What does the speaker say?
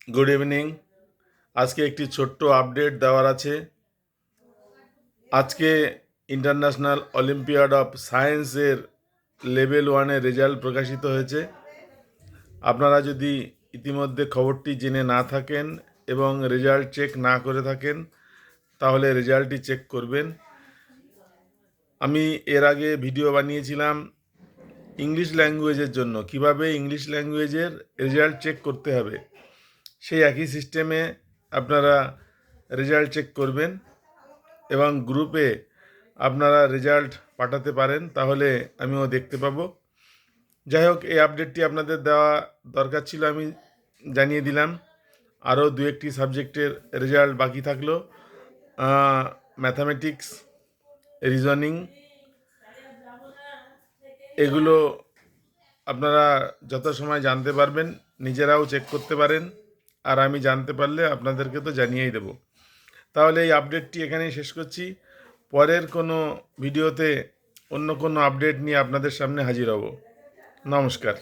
Good evening. আজকে একটি ছোট্ট আপডেট দেওয়ার আছে। আজকে ইন্টারন্যাশনাল অলিম্পিয়াড অফ সায়েন্সের লেভেল 1-এর রেজাল্ট প্রকাশিত হয়েছে। আপনারা যদি ইতিমধ্যে খবরটি জেনে না থাকেন এবং রেজাল্ট চেক না করে থাকেন, তাহলে রেজাল্টটি চেক করবেন। আমি এর আগে ভিডিও বানিয়েছিলাম ইংলিশ ল্যাঙ্গুয়েজের জন্য, কিভাবে ইংলিশ ল্যাঙ্গুয়েজের রেজাল্ট চেক করতে হবে। সেই একই সিস্টেমে আপনারা রেজাল্ট চেক করবেন এবং গ্রুপে আপনারা রেজাল্ট পাঠাতে পারেন, তাহলে আমিও দেখতে পাবো। যাই হোক, এই আপডেটটি আপনাদের দেওয়া দরকার ছিল, আমি জানিয়ে দিলাম। আরও দু একটি সাবজেক্টের রেজাল্ট বাকি থাকলো, ম্যাথামেটিক্স, রিজনিং, এগুলো আপনারা যথাসময় জানতে পারবেন, নিজেরাও চেক করতে পারেন, আর আমি জানতে পারলে আপনাদেরকে তো জানিয়েই দেব। তাহলে এই আপডেটটি এখানেই শেষ করছি। পরের কোনো ভিডিওতে অন্য কোনো আপডেট নিয়ে আপনাদের সামনে হাজির হব। নমস্কার।